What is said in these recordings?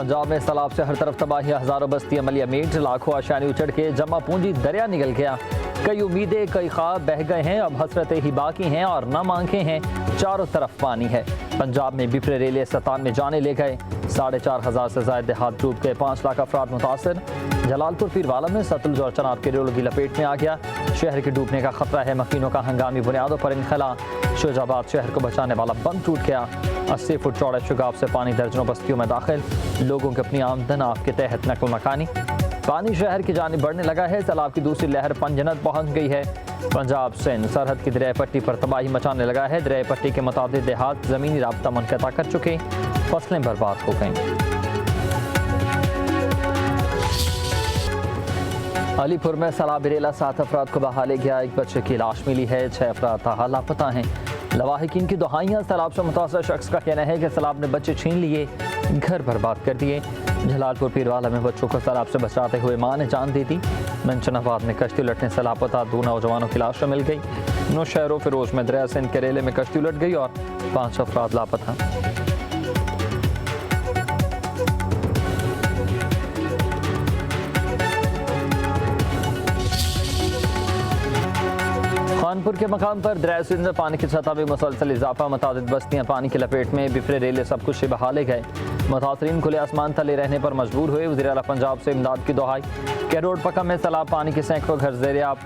पंजाब में सैलाब से हर तरफ तबाही, हजारों बस्तियां मलिया मीट, लाखों आशानी उचड़ के जमा पूंजी दरिया निकल गया। कई उम्मीदें कई ख्वाब बह गए हैं, अब हसरतें ही बाकी हैं और नम आंखें हैं, चारों तरफ पानी है। पंजाब में बिफरे रेले सतान में जाने ले गए, 4,500 से ज्यादा देहात डूब गए, 5 लाख अफराद मुतासर। जलालपुर पीरवाला में सतलुज और चनाब के रेलों की लपेट में आ गया, शहर के डूबने का खतरा है। मकीनों का हंगामी बुनियादों पर इनखला, शोजाबाद शहर को बचाने वाला बंद टूट गया। 80 फुट चौड़े शुगाब से पानी दर्जनों बस्तियों में दाखिल, लोगों की अपनी आमदन आपके तहत नकल मकानी। पानी शहर की जानिब बढ़ने लगा है, सैलाब की दूसरी लहर पंजनत पहुंच गई है। पंजाब सिंध सरहद की दरिया पट्टी पर तबाही मचाने लगा है। दरिया पट्टी के मुताबिक देहात ज़मीनी राब्ता मुनक़ता कर चुके, फसलें बर्बाद हो गईं। अलीपुर में सैलाब रेला, 7 अफराद को बहा ले गया, एक बच्चे की लाश मिली है, 6 अफराद ताहा लापता हैं। लवाहिकीन की दुहाइयाँ, सैलाब से मुतासर शख्स का कहना है कि सैलाब ने बच्चे छीन लिए, घर बर्बाद कर दिए। जलालपुर पीरवाला में बच्चों को सैलाब से बचाते हुए मां ने जान दी थी। मंचनाबाद में कश्ती उलटने से लापता 2 नौजवानों की लाशें मिल गई। नौशहरों फिरोज में दरिया सिंध के रेले में कश्ती उलट गई और 5 अफराद लापता। खानपुर के मकाम पर दरिया सिंध में पानी की सतह में मुसलसल इजाफा, मुतादिद बस्तियां पानी की लपेट में, बिफरे रेले सब कुछ बहा ले गए। मुतासरीन खुले आसमान तले रहने पर मजबूर हुए। वज़ीर आला पंजाब से इमदाद की दुहाई। कैरोड पकम में सैलाब पानी के सैकड़ों घर ज़ेर-ए-आब,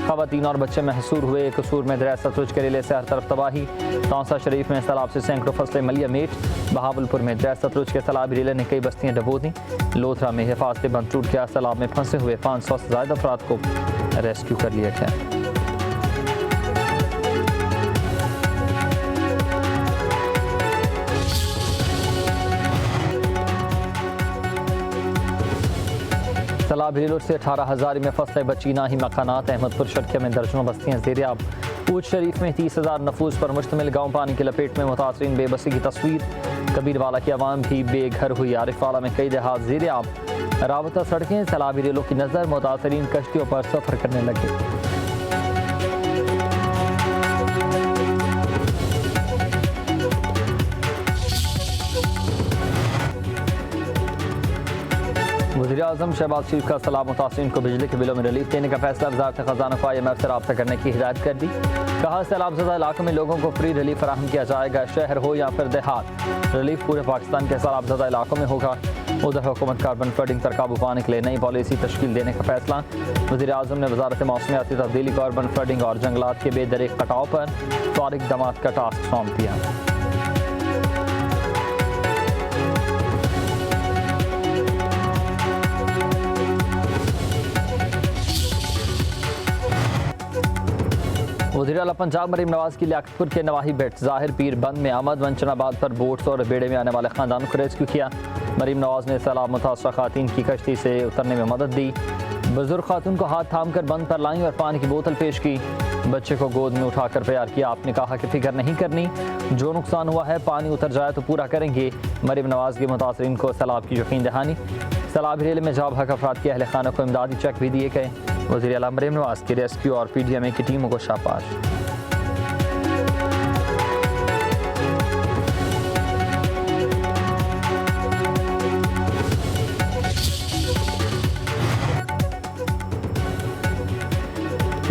ख़वातीन और बच्चे महसूर हुए। कसूर में दरिया सतलुज के रेले से हर तरफ तबाही। तौसा शरीफ में सैलाब से सैकड़ों फसलें मलिया मीट। बहावलपुर में दरिया सतलुज के सैलाबी रेले ने कई बस्तियां डबो दी। लोथरा में हिफाजती बंद टूट गया, सैलाब में फंसे हुए 500 से ज़्यादा अफराद को रेस्क्यू कर लिया गया। सैलाब रेलों से 18,000 में फसलें बची, ना ही मकानात। अहमदपुर शर्किया में दर्जनों बस्तियां ज़ेर-ए-आब। पूछ शरीफ में 30,000 नफूस पर मुश्तमिल गाँव पानी की लपेट में, मुतासरीन बेबसी की तस्वीर। कबीरवाला की आवाम भी बेघर हुई। आरिफवाला में कई देहात ज़ेर-ए-आब, राबता सड़कें, सैलाबी रेलों की नज़र, मुतासरीन कश्तियों पर सफ़र करने लगे। वज़ीर-ए-आज़म शहबाज शरीफ का सलाह, मुतासरीन को बिजली के बिलों में रिलीफ देने का फैसला। वज़ारत ख़ज़ाना को IMF से राब्ता करने की हिदायत कर दी। कहा सैलाब ज़दा इलाकों में लोगों को फ्री रिलीफ फराहम किया जाएगा, शहर हो या फिर देहात। रिलीफ पूरे पाकिस्तान के सैलाब ज़दा इलाकों में होगा। उधर हुकूमत कार्बन फ्लडिंग पर काबू पाने के लिए नई पॉलिसी तश्कील देने का फैसला। वज़ीर-ए-आज़म ने वज़ारत मौसमियाती तब्दीली, कार्बन फ्लडिंग और जंगलात के बेदरीक कटाव पर तारिक दमाद का टास्क सौंप दिया। वज़ीर आला पंजाब मरीम नवाज की लियाकतपुर के नवाही बेट ज़ाहिर पीर बंद में आमद। मंचनाबाद पर बोट्स और बेड़े में आने वाले ख़ानदानों को रेस्क्यू किया। मरीम नवाज ने सैलाब मुतासरा ख़ातीन की कश्ती से उतरने में मदद दी। बुजुर्ग खातून को हाथ थाम कर बंद पर लाई और पानी की बोतल पेश की। बच्चे को गोद में उठाकर प्यार किया। आपने कहा कि फिक्र नहीं करनी, जो नुकसान हुआ है पानी उतर जाए तो पूरा करेंगे। मरीम नवाज के मुतासरीन को सैलाब की यकीन दहानी। सैलाब रेले में जाब हक अफराद के अहल खाना को इमदादी चेक भी दिए गए। वज़ीर आला मरीम नवाज की रेस्क्यू और PDMA की टीमों को शाबाश।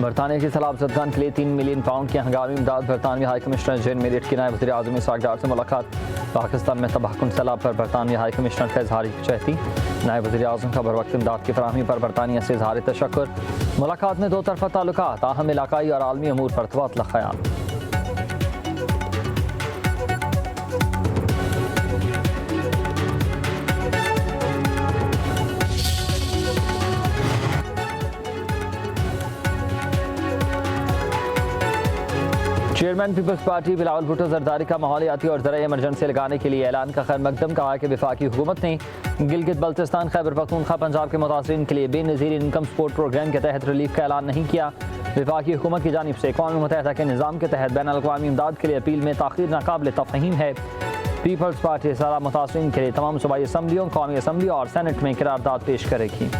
बरतानिया की सैलाब ज़दगान के लिए 3 मिलियन पाउंड की हंगामी इमदाद। बरतानवी हाई कमिश्नर जेन मेरिट की नायब वज़ीर आज़म इसाक डार से मुलाकात। पाकिस्तान में तबाहकुन सैलाब पर बरतानवी हाई कमिश्नर का इजहार यकजहती। नायब वज़ीर आज़म का बरवक्त इमदाद की फराहमी पर बरतानिया से इजहार तशक्कुर। मुलाकात में 2 तरफ़ा ताल्लुकात, अहम इलाकाई और आलमी अमूर पर तबादला ख़याल। Chairman Peoples Party Bilawal Bhutto Zardari का माहौलियाती और ज़राई इमरजेंसी लगाने के लिए ऐलान का खैर मकदम। कहा कि वफाकी हुकूमत ने गिलगित बल्तिस्तान, खैबर पख्तूनख्वा, पंजाब के मुतासरीन के लिए बेनज़ीर इनकम सपोर्ट प्रोग्राम के तहत रिलीफ का ऐलान नहीं किया। वफाकी हुकूमत की जानिब से अक़वाम मुत्तहिदा के निज़ाम के तहत बैन अल-अक़वामी इमदाद के लिए अपील में ताख़ीर नाकाबिल तफ़हीम है। पीपल्स पार्टी सैलाब मुतासरीन के लिए तमाम सूबाई असम्बलियों, कौमी असम्बली और सेनेट में करारदाद पेश करेगी।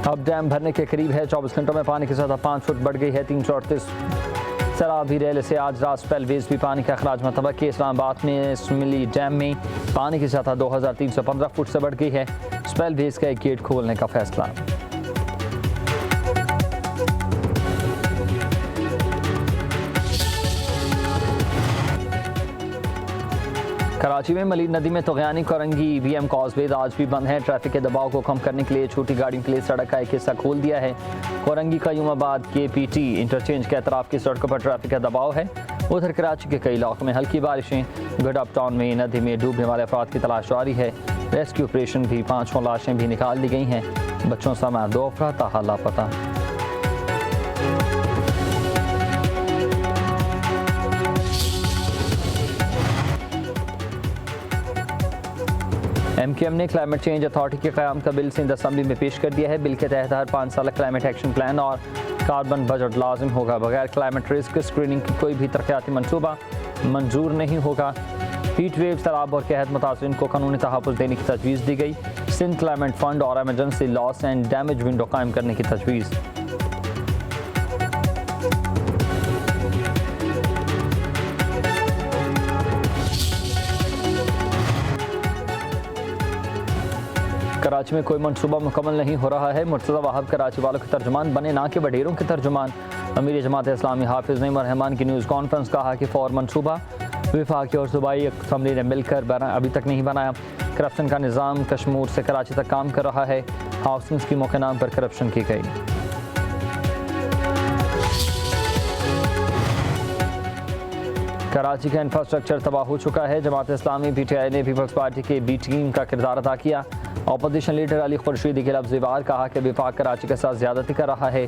अब डैम भरने के करीब है। 24 घंटों में पानी की सतह 5 फुट बढ़ गई है। 338 सराबी रेल से आज रात स्पेलवेज भी पानी का अखराज मतबक के इस्लामाबाद में स्मिली डैम में पानी की सतह 2315 फुट से बढ़ गई है। स्पेलवेज का एक गेट खोलने का फैसला। कराची में मलीर नदी में तगयानी कोरंगी BM कॉजवे आज भी बंद है। ट्रैफिक के दबाव को कम करने के लिए छोटी गाड़ियों के लिए सड़क का एक हिस्सा खोल दिया है। कोरंगी कयूमाबाद KPT इंटरचेंज के अतराफ की सड़कों पर ट्रैफिक का दबाव है। उधर कराची के कई इलाकों में हल्की बारिशें। गडअप टाउन में नदी में डूबने वाले अफराद की तलाश जारी है। रेस्क्यू ऑपरेशन भी 5 लाशें भी निकाल ली गई हैं। बच्चों समेत 2 अफराद ताहाल लापता। MKM ने क्लाइमेट चेंज अथॉरिटी के क़याम का बिल सिंध असम्बली में पेश कर दिया है। बिल के तहत हर 5 साल क्लाइमेट एक्शन प्लान और कार्बन बजट लाजिम होगा। बगैर क्लाइमेट रिस्क स्क्रीनिंग की कोई भी तरक्याती मनसूबा मंजूर नहीं होगा। हीट वेव, सैलाब और कहत मुतासरीन को कानूनी तहफ़्फ़ुज़ देने की तजवीज़ दी गई। सिंध क्लाइमेट फंड और emergency loss and damage window कायम करने की तजवीज़। कराची में कोई मनसूबा मुकम्मल नहीं हो रहा है। मुर्तज़ा वहाब कराची वालों के तर्जुमान बने, ना कि वडेरों के तर्जुमान। अमीर जमात इस्लामी हाफिज़ नईम रहमान की न्यूज़ कॉन्फ्रेंस कहा कि फ़ौर मनसूबा वफाकी और सूबाई असम्बली ने मिलकर अभी तक नहीं बनाया। करप्शन का निज़ाम कश्मीर से कराची तक काम कर रहा है। हाउसिंग स्कीमों के नाम पर करप्शन की गई। कराची का इंफ्रास्ट्रक्चर तबाह हो चुका है। जमात इस्लामी PTI ने पीपल्स पार्टी के B टीम का किरदार अदा किया। अपोजिशन लीडर अली खुर्शीदी के लफ्ज़ वार कहा कि विफाक कराची के साथ ज़्यादती कर रहा है।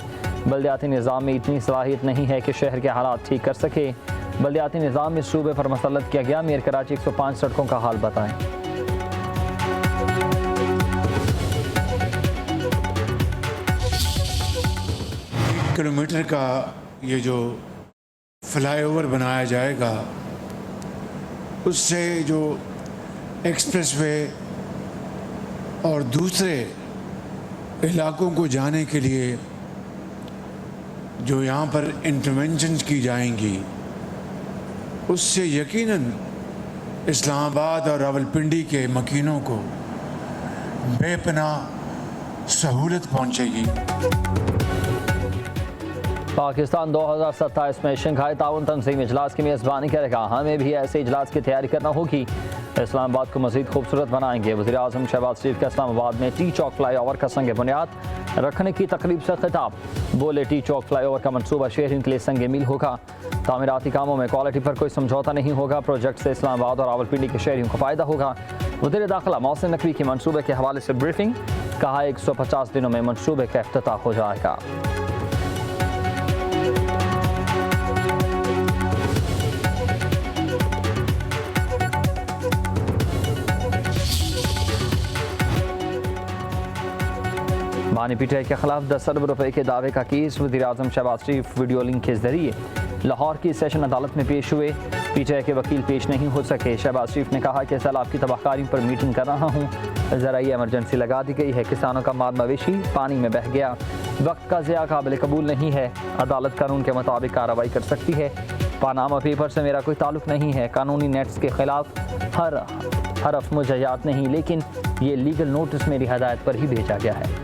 बल्दियाती निज़ाम में इतनी सलाहियत नहीं है कि शहर के हालात ठीक कर सके। बल्दियाती निज़ाम इस सूबे पर मसलत किया गया। मेयर कराची 105 सड़कों का हाल बताएं। 1 किलोमीटर का ये जो फ्लाईओवर बनाया जाएगा, उससे जो एक्सप्रेसवे और दूसरे इलाकों को जाने के लिए जो यहाँ पर इंटरवेंशंस की जाएंगी, उससे यकीनन इस्लामाबाद और रावलपिंडी के मकीनों को बेपनाह सहूलत पहुँचेगी। पाकिस्तान 2027 में शंघाई ताउन तंजीम इजलास की मेज़बानी करेगा। हमें भी ऐसे इजलास की तैयारी करना होगी। इस्लामाबाद को मज़ीद खूबसूरत बनाएंगे। वज़ीर आज़म शहबाज शरीफ का इस्लामाबाद में टी चौक फ्लाई ओवर का संग बुनियाद रखने की तकरीब से खिताब। बोले टी चौक फ्लाई ओवर का मनसूबा शहरियों के लिए संग मील होगा। तामीराती कामों में क्वालिटी पर कोई समझौता नहीं होगा। प्रोजेक्ट से इस्लामाबाद और रावलपिंडी के शहरियों को फ़ायदा होगा। वज़ीर दाखिला मोहसिन नकवी के मनसूबे के हवाले से ब्रीफिंग। कहा 150 दिनों में मनसूबे का इफ्तिताह हो जाएगा। बानी PTI के खिलाफ 10 अरब रुपए के दावे का केस। वज़ीर आज़म शहबाज शरीफ वीडियो लिंक के जरिए लाहौर की सेशन अदालत में पेश हुए। PTI के वकील पेश नहीं हो सके। शहबाज शरीफ ने कहा कि सैलाब की तबाहकारियों पर मीटिंग कर रहा हूँ। ज़राई एमरजेंसी लगा दी गई है। किसानों का माल मवेशी पानी में बह गया। वक्त का ज़िया काबिल कबूल नहीं है। अदालत कानून के मुताबिक कार्रवाई कर सकती है। पानामा पेपर से मेरा कोई ताल्लुक नहीं है। कानूनी नेट्स के खिलाफ हर हरफ मुझे याद नहीं, लेकिन ये लीगल नोटिस मेरी हदायत पर ही भेजा गया है।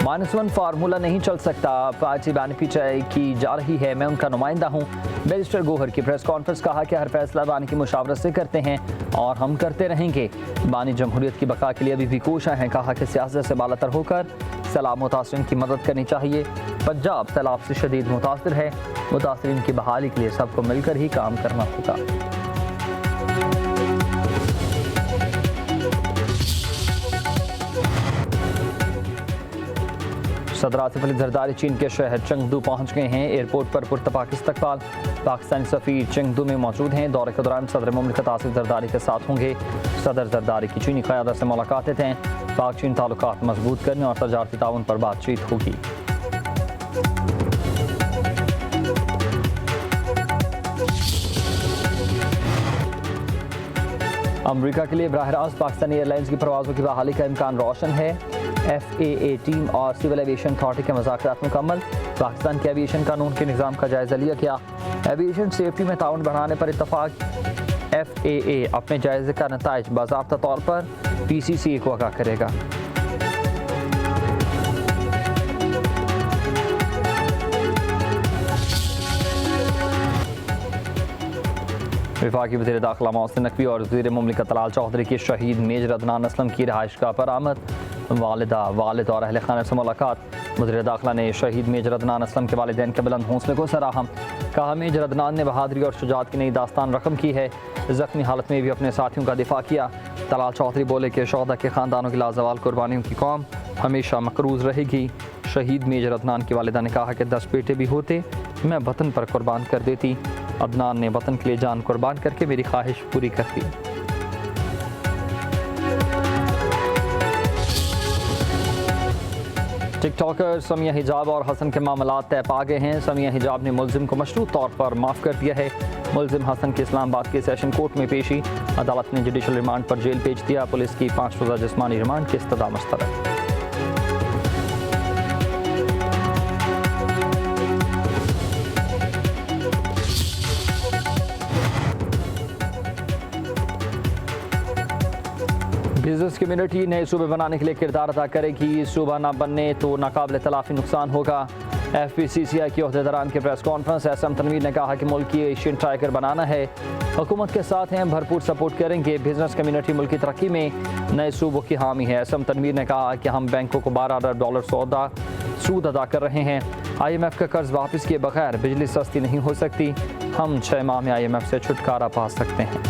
-1 फार्मूला नहीं चल सकता। पार्टी बानी PTI की जा रही है। मैं उनका नुमाइंदा हूँ। बैरिस्टर गोहर की प्रेस कॉन्फ्रेंस। कहा कि हर फैसला बानी की मुशावरत से करते हैं और हम करते रहेंगे। बानी जमहूरियत की बका के लिए अभी भी कोशिश हैं। कहा कि सियासत से बालातर होकर सैलाब मुतासरीन की मदद करनी चाहिए। पंजाब सैलाब से शदीद मुतासर है। मुतासरीन की बहाली के लिए सबको मिलकर ही काम करना होगा। सदर आसिफ अली जरदारी चीन के शहर चेंगदू पहुंच गए हैं। एयरपोर्ट पर पुरतपाक इस्तकबाल। पाकिस्तानी सफ़ीर चेंगदू में मौजूद हैं। दौरे के दौरान सदर मुमलिकत आसिफ जरदारी के साथ होंगे। सदर जरदारी की चीनी क़यादत से मुलाकातें हैं। पाक चीन ताल्लुकात मजबूत करने और तजारती ताउन पर बातचीत होगी। अमेरिका के लिए बराह रास्त पाकिस्तानी एयरलाइंस की परवाज़ों की बहाली का इम्कान रोशन है। FAA टीम और सिविल एविएशन अथॉरिटी के मुज़ाकरात मुकम्मल। पाकिस्तान के एविएशन कानून के निज़ाम का जायज़ा लिया गया। एविएशन सेफ्टी में ताउन बढ़ाने पर इत्तफाक। FAA अपने जायजे का नताइज बाज़ाब्ता तौर पर PCCA को आगाह करेगा। वफाकी वज़ीर दाखिला मोहसिन नकवी और वज़ीर मुमलिकत तलाल चौधरी की शहीद मेजर अदनान असलम की रहाइश गाह पर आमद। वालिद और अहल खाना से मुलाकात। वज़ीर दाखिला ने शहीद मेजर अदनान असलम के वालिदैन के बुलंद हौसले को सराहा। कहा, मेजर अदनान ने बहादुरी और शुजाअत की नई दास्तान रकम की है। ज़ख्मी हालत में भी अपने साथियों का दिफा किया। तलाल चौधरी बोले कि शोहदा के ख़ानदानों की लाजवाल कुर्बानियों की कौम हमेशा मकरूज़ रहेगी। शहीद मेजर अदनान की वालिदा ने कहा कि 10 बेटे भी होते मैं वतन पर कुर्बान कर देती। अदनान ने वतन के लिए जान कुर्बान करके मेरी ख्वाहिश पूरी कर दी। टिकटॉकर समिया हिजाब और हसन के मामलात तय पा गए हैं। समिया हिजाब ने मुलजिम को मशरूत तौर पर माफ़ कर दिया है। मुलजिम हसन की इस्लामाबाद के सेशन कोर्ट में पेशी। अदालत ने जुडिशल रिमांड पर जेल भेज दिया। पुलिस की 5 रोज़ा जिस्मानी रिमांड की इस्तदा मुस्तरद। बिजनेस कम्युनिटी नए सूबे बनाने के लिए किरदार अदा करेगी। सूबा ना बनने तो नाकाबिल तलाफी नुकसान होगा। FPCCI के अहदेदारान के प्रेस कॉन्फ्रेंस। SM तनवीर ने कहा कि मुल्क की एशियन टाइगर बनाना है। हुकूमत के साथ हैं, भरपूर सपोर्ट करेंगे। बिजनेस कम्युनिटी मुल्क की तरक्की में नए सूबों की हामी है। SM तनवीर ने कहा कि हम बैंकों को $12 अरब सूद अदा कर रहे हैं। IMF का कर्ज वापस किए बगैर बिजली सस्ती नहीं हो सकती। हम 6 माह में IMF से छुटकारा पा सकते हैं।